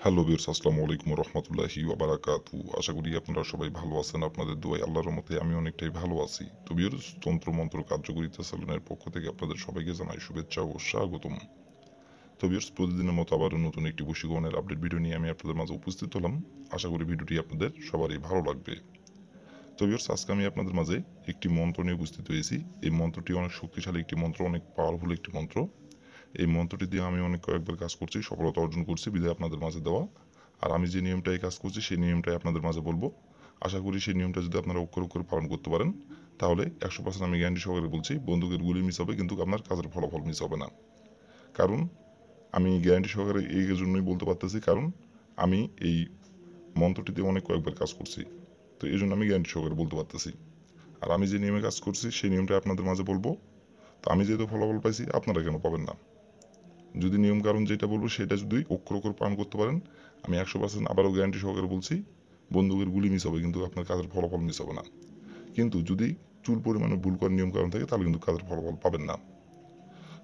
Hello viewers, আসসালামু আলাইকুম রহমতুল্লাহি ওয়াবারাকাতু। আশা করি আপনারা সবাই ভালো আছেন। আপনাদের দোয়ায় আল্লাহর রহমতে আমি অনেকটাই ভালো আছি। তো ভিউয়ার্স, তন্ত্রমন্ত্র কার্যকরিতা চ্যানেলের পক্ষ থেকে আপনাদের সবাইকে জানাই শুভেচ্ছা ও স্বাগতম। তো ভিউয়ার্স, প্রতিদিনের মতো আবারও নতুন একটি বশীকরণের আপডেট ভিডিও নিয়ে আমি আপনাদের মাঝে উপস্থিত হলাম। আশা করি ভিডিওটি আপনাদের সবারই ভালো লাগবে। তো ভিউয়ার্স, আজকে আমি আপনাদের মাঝে একটি মন্ত্র নিয়ে উপস্থিত হয়েছি। এই মন্ত্রটি অনেক শক্তিশালী একটি মন্ত্র, অনেক পাওয়ারফুল একটি মন্ত্র। এই মন্ত্রটি দিয়ে আমি অনেক কয়েকবার কাজ করছি, সফলতা অর্জন করছি, বিধায় আপনাদের মাঝে দেওয়া। আর আমি যে নিয়মটাই কাজ করছি সেই নিয়মটাই আপনাদের মাঝে বলবো। আশা করি সেই নিয়মটা যদি আপনারা অক্ষরে অক্ষরে পালন করতে পারেন, তাহলে 100% আমি গ্যারান্টি সহকারে বলছি, বন্দুকের গুলি মিস হবে কিন্তু আপনার কাজের ফলাফল মিস হবে না। কারণ আমি গ্যারান্টি সহকারে এই জন্যই বলতে পারতেছি, কারণ আমি এই মন্ত্রটিতে অনেক কয়েকবার কাজ করছি। তো এই জন্য আমি গ্যারান্টি সহকারে বলতে পারতেছি। আর আমি যে নিয়মে কাজ করছি সেই নিয়মটা আপনাদের মাঝে বলবো। তো আমি যেহেতু ফলাফল পাইছি, আপনারা কেন পাবেন না? যদি নিয়ম কারণ যেটা বলবো সেটা যদি অক্ষর অক্ষর পালন করতে পারেন, আমি 100% আবারও গ্যারান্টি সহকারে বলছি, বন্দুকের গুলি মিস হবে কিন্তু আপনার কাজের ফলাফল মিস হবে না। কিন্তু যদি চুল পরিমাণে ভুল করার নিয়ম কারণ থাকে, তাহলে কিন্তু কাজের ফলাফল পাবেন না।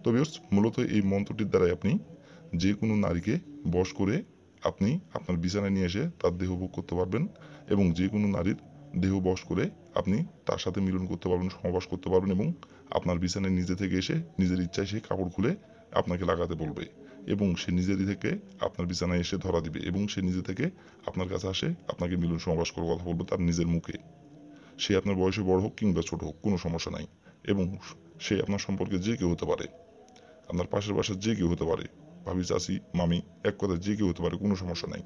তো ভিউয়ার্স, মূলত এই মন্ত্রটির দ্বারাই আপনি যে কোনো নারীকে বশ করে আপনি আপনার বিছানায় নিয়ে এসে তার দেহ ভোগ করতে পারবেন, এবং যে কোনো নারীর দেহ বশ করে আপনি তার সাথে মিলন করতে পারবেন, সহবাস করতে পারবেন, এবং আপনার বিছানায় নিজে থেকে এসে নিজের ইচ্ছায় সে কাপড় খুলে আপনাকে লাগাতে বলবে, এবং সে নিজেরই থেকে আপনার বিছানায় এসে ধরা দিবে, এবং সে নিজে থেকে আপনার কাছে আসে আপনাকে মিলন সহবাস করার কথা বলবে তার নিজের মুখে। সে আপনার বয়সে বড় হোক কিংবা ছোট হোক, কোনো সমস্যা নাই। এবং সে আপনার সম্পর্কে যে কেউ হতে পারে, আপনার পাশের বাসার যে কেউ হতে পারে, ভাবি, চাচি, মামি, এক কথায় যে কেউ হতে পারে, কোনো সমস্যা নাই।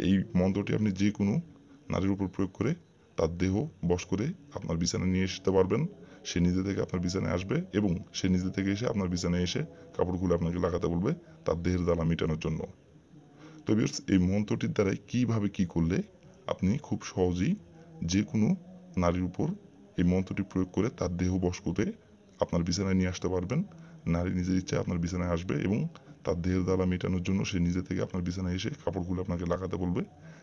এই মন্ত্রটি আপনি যে কোনো নারীর উপর প্রয়োগ করে তার দেহ বশ করে আপনার বিছানায় নিয়ে আসতে পারবেন। সে নিজে থেকে আপনার বিছানায় আসবে, এবং সে নিজে থেকে এসে আপনার বিছানায় এসে কাপড় খুলে আপনাকে লাগাতে বলবে তার দেহের জ্বালা মেটানোর জন্য। তো ভিউয়ার্স, এই মন্ত্রটির দ্বারাই কীভাবে কী করলে আপনি খুব সহজেই যে কোনো নারীর উপর এই মন্ত্রটি প্রয়োগ করে তার দেহ বশ করে আপনার বিছানায় নিয়ে আসতে পারবেন। নারী নিজের ইচ্ছায় আপনার বিছানায় আসবে, এবং তার দেহের জ্বালা মেটানোর জন্য সে নিজে থেকে আপনার বিছানায় এসে কাপড় খুলে আপনাকে লাগাতে বলবে।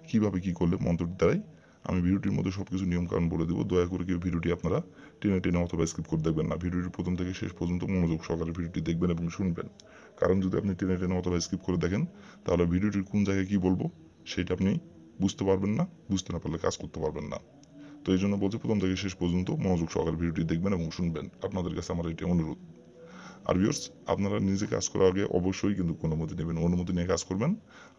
কীভাবে কী করলে মন্ত্রটির দ্বারাই আমি ভিডিওটির মধ্যে সব কিছু নিয়মকানুন বলে দেবো। দয়া করে কেউ ভিডিওটি আপনারা টেনে টেনে অথবা স্কিপ করে দেখবেন না। ভিডিওটি প্রথম থেকে শেষ পর্যন্ত মনোযোগ সহকারে ভিডিওটি দেখবেন এবং শুনবেন। কারণ যদি আপনি টেনে টেনে অথবা স্কিপ করে দেখেন, তাহলে ভিডিওটির কোন জায়গায় কী বলবো সেটা আপনি বুঝতে পারবেন না, বুঝতে না পারলে কাজ করতে পারবেন না। তো এই জন্য বলছি, প্রথম থেকে শেষ পর্যন্ত মনোযোগ সহকারে ভিডিওটি দেখবেন এবং শুনবেন। আপনাদের কাছে আমার এটি অনুরোধ। আর ভিউয়ার্স, আপনারা নিজে কাজ করার আগে অবশ্যই কিন্তু অনুমতি নেবেন, অনুমতি নিয়ে কাজ করবেন।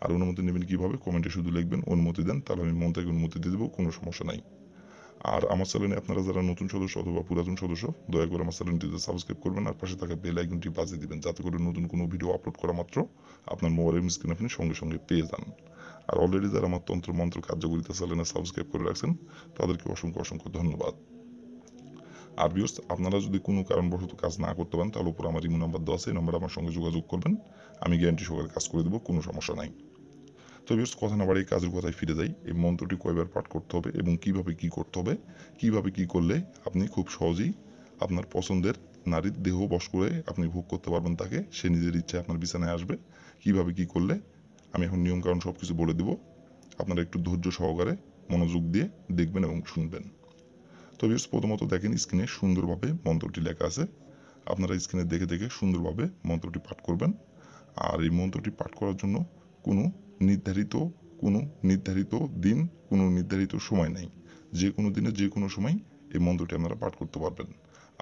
আর অনুমতি নেবেন কীভাবে? কমেন্টে শুধু লিখবেন অনুমতি দেন, তাহলে আমি মন থেকে অনুমতি দিয়ে দেবো, কোনো সমস্যা নাই। আর আমার চ্যানেলে আপনারা যারা নতুন সদস্য অথবা পুরাতন সদস্য, দয়া করে আমার চ্যানেলটিতে সাবস্ক্রাইব করবেন, আর পাশে থাকা বেল আইকনটি বাজিয়ে দিবেন, যাতে করে নতুন কোনো ভিডিও আপলোড করা মাত্র আপনার মোবাইলের স্ক্রিনে আপনি সঙ্গে সঙ্গে পেয়ে যান। আর অলরেডি যারা আমার তন্ত্র মন্ত্র কার্যকরিতা চ্যানেলে সাবস্ক্রাইব করে রাখছেন, তাদেরকে অসংখ্য অসংখ্য ধন্যবাদ। আর ভিউয়ার্স, আপনারা যদি কোনো কারণবশত কাজ না করতে পারেন, তাহলে উপর আমার ইমো নাম্বার দেওয়া আছে, এই নাম্বারে আমার সঙ্গে যোগাযোগ করবেন। আমি গ্যারান্টি সহকারে কাজ করে দেবো, কোনো সমস্যা নাই। তো ভিউয়ার্স, কথা না বাড়িয়ে কাজের কথায় ফিরে যাই। এই মন্ত্রটি কয়বার পাঠ করতে হবে এবং কীভাবে কী করতে হবে, কীভাবে কী করলে আপনি খুব সহজেই আপনার পছন্দের নারীর দেহ বশ করে আপনি ভোগ করতে পারবেন তাকে, সে নিজের ইচ্ছায় আপনার বিছানায় আসবে। কীভাবে কী করলে আমি এখন নিয়মকানুন সব কিছু বলে দেবো। আপনারা একটু ধৈর্য সহকারে মনোযোগ দিয়ে দেখবেন এবং শুনবেন। তো ভিউয়ার্স, প্রথমত দেখেন স্ক্রিনে সুন্দরভাবে মন্ত্রটি লেখা আছে। আপনারা স্ক্রিনে দেখে দেখে সুন্দরভাবে মন্ত্রটি পাঠ করবেন। আর এই মন্ত্রটি পাঠ করার জন্য কোনো নির্ধারিত কোনো নির্ধারিত দিন, কোনো নির্ধারিত সময় নেই। যে কোনো দিনে যে কোনো সময় এই মন্ত্রটি আপনারা পাঠ করতে পারবেন।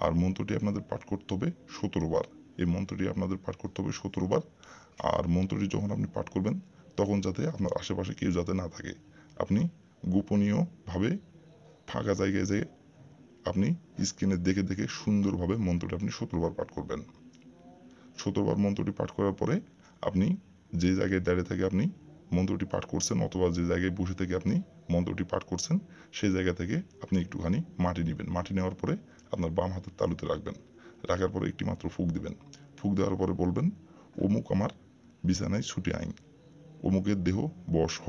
আর মন্ত্রটি আপনাদের পাঠ করতে হবে 17 বার। এই মন্ত্রটি আপনাদের পাঠ করতে হবে 17 বার। আর মন্ত্রটি যখন আপনি পাঠ করবেন, তখন যাতে আপনার আশেপাশে কেউ যাতে না থাকে, আপনি গোপনীয়ভাবে ফাঁকা জায়গায় যেয়ে আপনি স্ক্রিনে দেখে দেখে সুন্দরভাবে মন্ত্রটি আপনি 17 বার পাঠ করবেন। 17 বার মন্ত্রটি পাঠ করার পরে আপনি যে জায়গায় দাঁড়িয়ে থেকে আপনি মন্ত্রটি পাঠ করছেন, অথবা যে জায়গায় বসে থেকে আপনি মন্ত্রটি পাঠ করছেন, সেই জায়গা থেকে আপনি একটুখানি মাটি নেবেন। মাটি নেওয়ার পরে আপনার বাম হাতের তালুতে রাখবেন। রাখার পরে একটি মাত্র ফুঁক দিবেন। ফুঁক দেওয়ার পরে বলবেন, অমুক আমার বিছানায় ছুটে আইন, অমুকের দেহ বশ হ।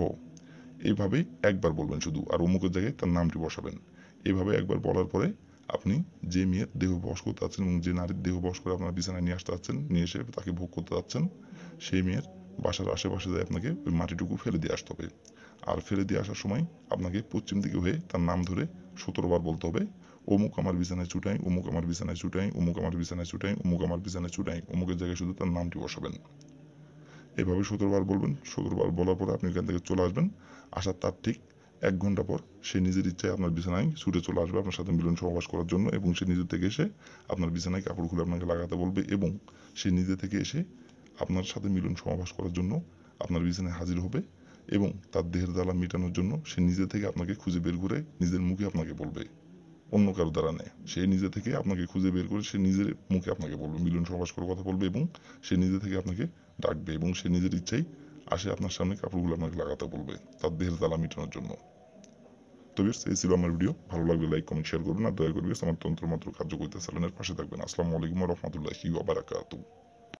এইভাবে একবার বলবেন শুধু, আর অমুকের জায়গায় তার নামটি বসাবেন। এভাবে একবার বলার পরে আপনি যে মেয়ের দেহ বশ করতে যাচ্ছেন এবং যে নারীর দেহ বশ করে আপনার বিছানায় নিয়ে আসতে যাচ্ছেন, নিয়ে এসে তাকে ভোগ করতে যাচ্ছেন, সেই মেয়ের বাসার আশেপাশে যায় আপনাকে ওই মাটিটুকু ফেলে দিয়ে আসতে হবে। আর ফেলে দিয়ে আসার সময় আপনাকে পশ্চিম দিকে হয়ে তার নাম ধরে 17 বার বলতে হবে, অমুক আমার বিছানায় ছুটাই, অমুক আমার বিছানায় ছুটাই, অমুক আমার বিছানায় ছুটাই, অমুক আমার বিছানায় ছুটাই। অমুকের জায়গায় শুধু তার নামটি বসাবেন। এভাবে 17 বার বলবেন। 17 বার বলার পরে আপনি এখান থেকে চলে আসবেন। আসার তার ঠিক 1 ঘন্টা পর সে নিজের ইচ্ছায় আপনার বিছানায় ছুটে চলে আসবে আপনার সাথে মিলন সহবাস করার জন্য, এবং সে নিজে থেকে এসে আপনার বিছানায় কাপড় খুলে আপনাকে লাগাতে বলবে, এবং সে নিজে থেকে এসে আপনার সাথে মিলন সহবাস করার জন্য আপনার বিছানায় হাজির হবে, এবং তার দেহের জ্বালা মেটানোর জন্য সে নিজে থেকে আপনাকে খুঁজে বের করে নিজের মুখে আপনাকে বলবে, অন্য কারো দ্বারা নেয়। সে নিজে থেকে আপনাকে খুঁজে বের করে সে নিজের মুখে আপনাকে বলবে, মিলন সহবাস করার কথা বলবে, এবং সে নিজে থেকে আপনাকে ডাকবে, এবং সে নিজের ইচ্ছাই আসে আপনার সামনে কাপড়গুলো আপনাকে লাগাতে বলবে তার দেহের জ্বালা মেটানোর জন্য। তো ভিউয়ার্স, এই ছিল আমার ভিডিও। ভালো লাগলে লাইক কমেন্ট শেয়ার করবেন, আর দয়া করে আমার তন্ত্রমন্ত্র কার্যকরিতা চ্যানেলের পাশে থাকবেন। আসসালামু আলাইকুম ওয়া রাহমাতুল্লাহি ওয়া বারাকাতুহু।